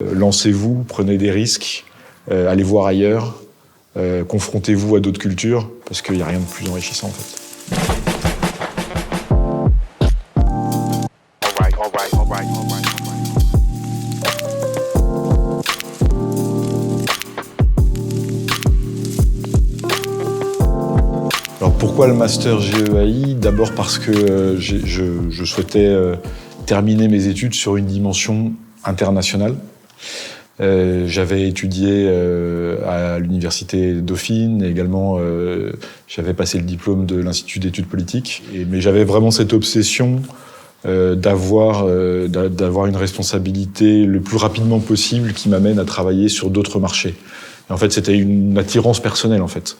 Lancez-vous, prenez des risques, allez voir ailleurs, confrontez-vous à d'autres cultures, parce qu'il n'y a rien de plus enrichissant en fait. Alors pourquoi le master GEAI? D'abord parce que je souhaitais terminer mes études sur une dimension internationale. J'avais étudié à l'université Dauphine, et également j'avais passé le diplôme de l'Institut d'études politiques. Mais j'avais vraiment cette obsession d'avoir une responsabilité le plus rapidement possible qui m'amène à travailler sur d'autres marchés. Et en fait, c'était une attirance personnelle, en fait.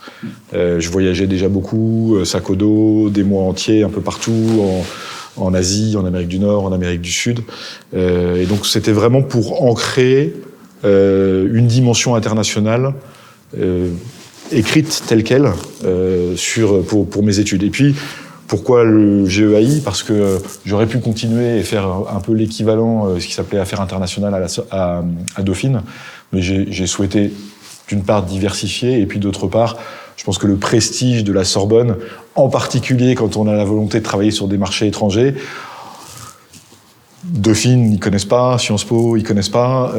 Je voyageais déjà beaucoup, sac au dos, des mois entiers, un peu partout, en Asie, en Amérique du Nord, en Amérique du Sud. Et donc, c'était vraiment pour ancrer une dimension internationale écrite telle qu'elle pour mes études. Et puis, pourquoi le GEAI? Parce que j'aurais pu continuer et faire un peu l'équivalent, ce qui s'appelait Affaires internationales à Dauphine, mais j'ai souhaité d'une part diversifier, et puis d'autre part, je pense que le prestige de la Sorbonne, en particulier quand on a la volonté de travailler sur des marchés étrangers, Dauphine, ils connaissent pas, Sciences Po, ils connaissent pas.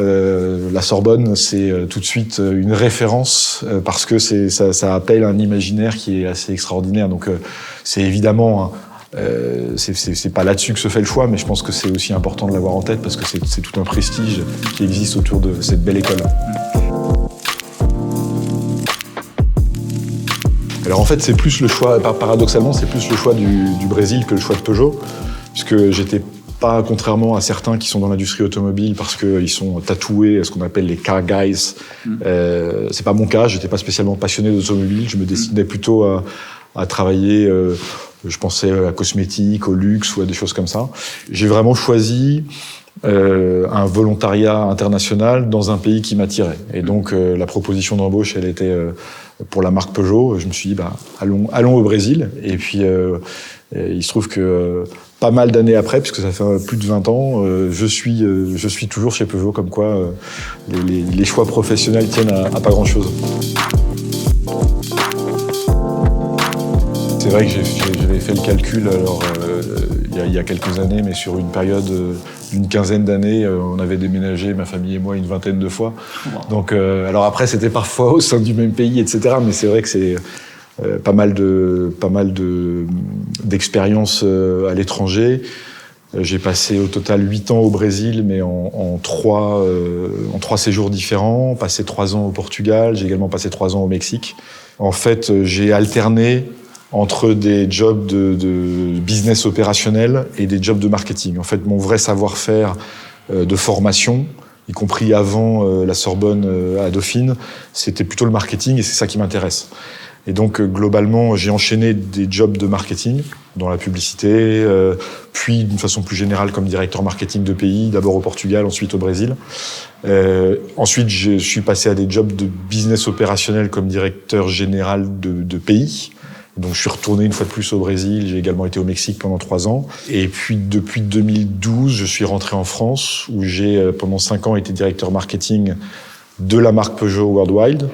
La Sorbonne, c'est tout de suite une référence parce que ça appelle un imaginaire qui est assez extraordinaire. Donc c'est évidemment, c'est pas là-dessus que se fait le choix, mais je pense que c'est aussi important de l'avoir en tête parce que c'est tout un prestige qui existe autour de cette belle école. Alors en fait, c'est plus le choix, paradoxalement, c'est plus le choix du Brésil que le choix de Peugeot, puisque j'étais pas, contrairement à certains qui sont dans l'industrie automobile parce qu'ils sont tatoués à ce qu'on appelle les car guys. C'est pas mon cas, j'étais pas spécialement passionné d'automobile, je me destinais plutôt à travailler, je pensais à cosmétique, au luxe ou à des choses comme ça. J'ai vraiment choisi un volontariat international dans un pays qui m'attirait. Et donc la proposition d'embauche, elle était pour la marque Peugeot. Je me suis dit, allons au Brésil. Et puis il se trouve que pas mal d'années après, puisque ça fait plus de 20 ans, je suis toujours chez Peugeot, comme quoi les choix professionnels tiennent à pas grand-chose. C'est vrai que j'avais fait le calcul alors, il y a quelques années, mais sur une période d'une quinzaine d'années, on avait déménagé, ma famille et moi, une vingtaine de fois. Donc, alors après, c'était parfois au sein du même pays, etc. Mais c'est vrai que c'est pas mal d'expériences à l'étranger. J'ai passé au total 8 ans au Brésil, mais en 3 séjours différents. Passé 3 ans au Portugal, j'ai également passé 3 ans au Mexique. En fait, j'ai alterné entre des jobs de business opérationnel et des jobs de marketing. En fait, mon vrai savoir-faire de formation, y compris avant la Sorbonne à Dauphine, c'était plutôt le marketing et c'est ça qui m'intéresse. Et donc, globalement, j'ai enchaîné des jobs de marketing dans la publicité, puis d'une façon plus générale comme directeur marketing de pays, d'abord au Portugal, ensuite au Brésil. Ensuite, je suis passé à des jobs de business opérationnel comme directeur général de pays. Donc, je suis retourné une fois de plus au Brésil. J'ai également été au Mexique pendant 3 ans. Et puis, depuis 2012, je suis rentré en France où j'ai, pendant 5 ans, été directeur marketing de la marque Peugeot Worldwide.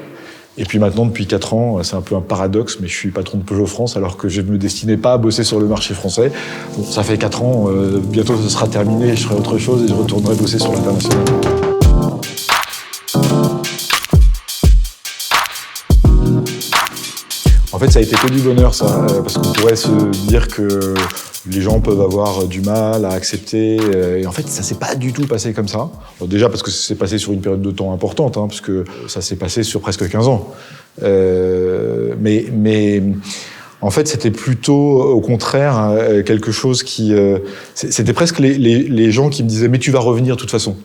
Et puis maintenant, depuis 4 ans, c'est un peu un paradoxe, mais je suis patron de Peugeot France alors que je ne me destinais pas à bosser sur le marché français. Bon, ça fait 4 ans, bientôt ce sera terminé, je ferai autre chose et je retournerai bosser sur l'international. En fait, ça a été que du bonheur, ça, parce qu'on pourrait se dire que les gens peuvent avoir du mal à accepter. Et en fait, ça s'est pas du tout passé comme ça. Bon, déjà parce que ça s'est passé sur une période de temps importante, parce que ça s'est passé sur presque 15 ans. Mais en fait, c'était plutôt, au contraire, quelque chose qui... c'était presque les gens qui me disaient « mais tu vas revenir de toute façon ».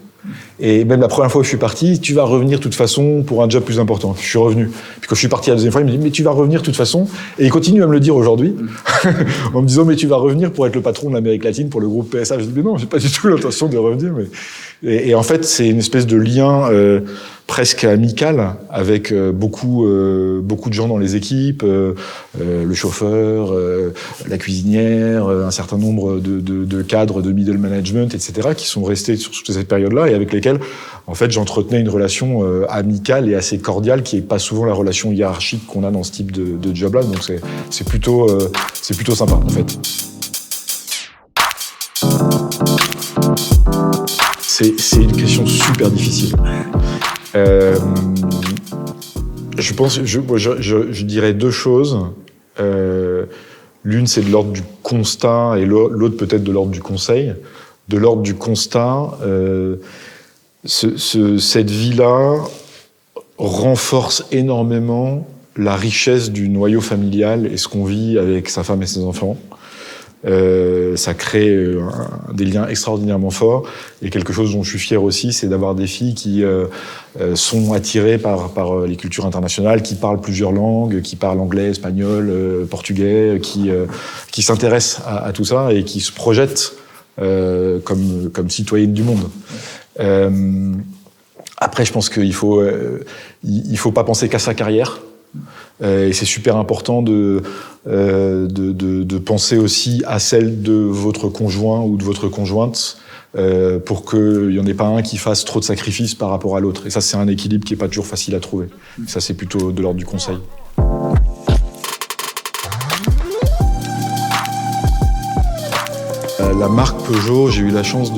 Et même la première fois où je suis parti, tu vas revenir de toute façon pour un job plus important. Je suis revenu. Puis quand je suis parti la deuxième fois, il me dit mais tu vas revenir de toute façon. Et il continue à me le dire aujourd'hui, en me disant mais tu vas revenir pour être le patron de l'Amérique latine pour le groupe PSA. Je dis mais non, j'ai pas du tout l'intention de revenir. Et en fait, c'est une espèce de lien presque amical avec beaucoup de gens dans les équipes, le chauffeur, la cuisinière, un certain nombre de cadres de middle management, etc., qui sont restés sur toute cette période-là et avec lesquels, en fait, j'entretenais une relation amicale et assez cordiale, qui est pas souvent la relation hiérarchique qu'on a dans ce type de job-là. Donc c'est plutôt sympa, en fait. C'est une question super difficile. Je pense, je dirais deux choses. L'une, c'est de l'ordre du constat, et l'autre peut-être de l'ordre du conseil. De l'ordre du constat, cette vie-là renforce énormément la richesse du noyau familial et ce qu'on vit avec sa femme et ses enfants. Ça crée des liens extraordinairement forts, et quelque chose dont je suis fier aussi, c'est d'avoir des filles qui sont attirées par les cultures internationales, qui parlent plusieurs langues, qui parlent anglais, espagnol, portugais, qui s'intéressent à tout ça et qui se projettent comme citoyennes du monde. Après, je pense qu'il faut pas penser qu'à sa carrière. Et c'est super important de penser aussi à celle de votre conjoint ou de votre conjointe, pour qu'il n'y en ait pas un qui fasse trop de sacrifices par rapport à l'autre. Et ça, c'est un équilibre qui n'est pas toujours facile à trouver. Ça, c'est plutôt de l'ordre du conseil. La marque Peugeot, j'ai eu la chance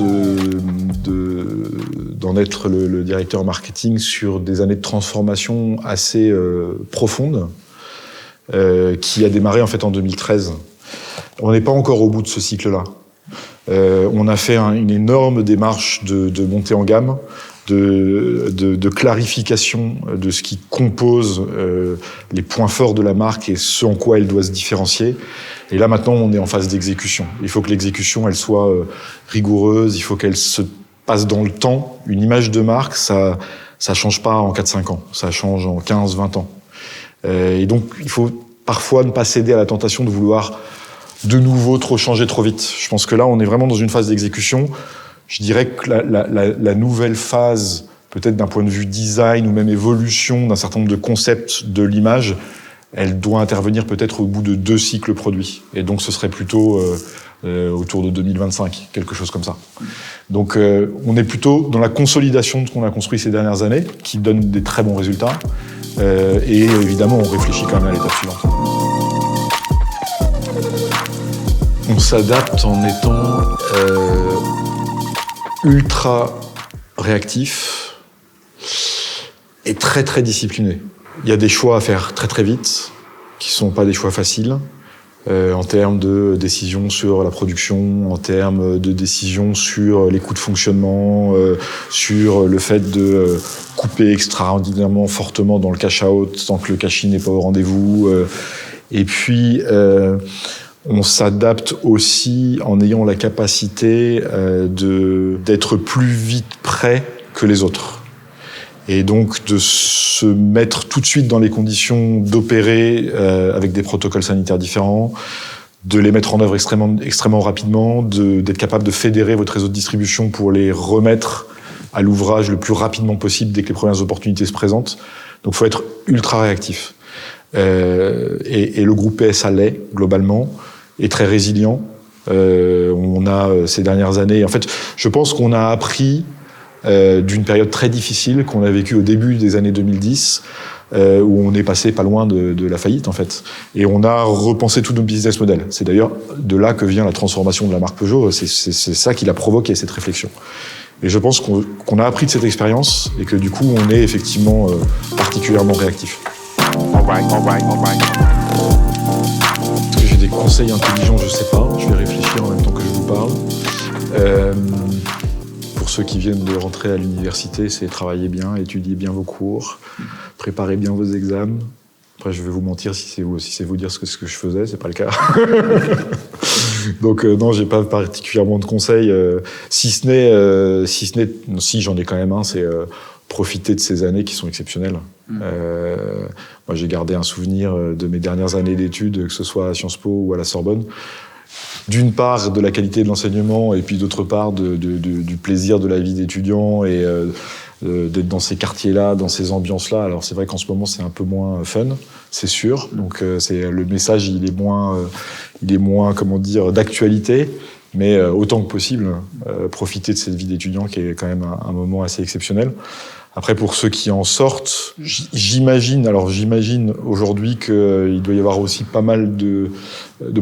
d'en être le directeur marketing sur des années de transformation assez profondes, qui a démarré en fait en 2013. On n'est pas encore au bout de ce cycle-là. On a fait une énorme démarche de montée en gamme, de clarification de ce qui compose les points forts de la marque et ce en quoi elle doit se différencier. Et là, maintenant, on est en phase d'exécution. Il faut que l'exécution, elle soit rigoureuse, il faut qu'elle se passe dans le temps. Une image de marque, ça change pas en 4-5 ans, ça change en 15-20 ans. Et donc, il faut parfois ne pas céder à la tentation de vouloir de nouveau trop changer trop vite. Je pense que là, on est vraiment dans une phase d'exécution. Je dirais que la nouvelle phase, peut-être d'un point de vue design ou même évolution d'un certain nombre de concepts de l'image, elle doit intervenir peut-être au bout de 2 cycles produits. Et donc, ce serait plutôt autour de 2025, quelque chose comme ça. Donc, on est plutôt dans la consolidation de ce qu'on a construit ces dernières années, qui donne des très bons résultats. Et évidemment, on réfléchit quand même à l'étape suivante. On s'adapte en étant ultra réactif et très très discipliné. Il y a des choix à faire très très vite, qui sont pas des choix faciles, en termes de décision sur la production, en termes de décision sur les coûts de fonctionnement, sur le fait de couper extraordinairement fortement dans le cash-out tant que le cash-in n'est pas au rendez-vous. Et puis, on s'adapte aussi en ayant la capacité d'être plus vite prêt que les autres. Et donc de se mettre tout de suite dans les conditions d'opérer avec des protocoles sanitaires différents, de les mettre en œuvre extrêmement rapidement, d'être capable de fédérer votre réseau de distribution pour les remettre à l'ouvrage le plus rapidement possible dès que les premières opportunités se présentent. Donc il faut être ultra réactif. Et le groupe PSA l'est, globalement, est très résilient. On a, ces dernières années... En fait, je pense qu'on a appris d'une période très difficile qu'on a vécue au début des années 2010, où on est passé pas loin de la faillite, en fait. Et on a repensé tous nos business models. C'est d'ailleurs de là que vient la transformation de la marque Peugeot. C'est ça qui l'a provoqué, cette réflexion. Et je pense qu'on a appris de cette expérience et que du coup, on est effectivement particulièrement réactif. Est-ce que j'ai des conseils intelligents? Je sais pas. Je vais réfléchir en même temps que je vous parle. Pour ceux qui viennent de rentrer à l'université, c'est travailler bien, étudier bien vos cours, préparer bien vos examens. Après, je vais vous mentir si c'est vous dire ce que je faisais, c'est pas le cas. Donc non, j'ai pas particulièrement de conseils, si j'en ai quand même un, c'est profiter de ces années qui sont exceptionnelles. Moi, j'ai gardé un souvenir de mes dernières années d'études, que ce soit à Sciences Po ou à la Sorbonne. D'une part, de la qualité de l'enseignement, et puis d'autre part, du plaisir de la vie d'étudiant et d'être dans ces quartiers-là, dans ces ambiances-là. Alors c'est vrai qu'en ce moment c'est un peu moins fun, c'est sûr. Donc le message il est moins comment dire d'actualité, mais autant que possible profiter de cette vie d'étudiant qui est quand même un moment assez exceptionnel. Après pour ceux qui en sortent, j'imagine aujourd'hui qu'il doit y avoir aussi pas mal de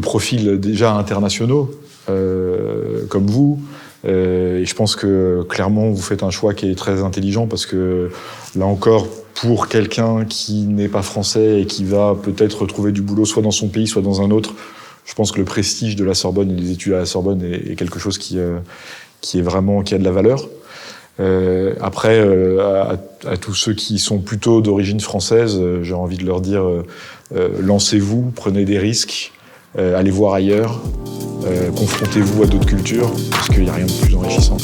profils déjà internationaux comme vous. Et je pense que clairement vous faites un choix qui est très intelligent parce que là encore pour quelqu'un qui n'est pas français et qui va peut-être retrouver du boulot soit dans son pays soit dans un autre, je pense que le prestige de la Sorbonne et des études à la Sorbonne est quelque chose qui a de la valeur. Après à tous ceux qui sont plutôt d'origine française, j'ai envie de leur dire lancez-vous, prenez des risques, allez voir ailleurs. Confrontez-vous à d'autres cultures, parce qu'il n'y a rien de plus enrichissant.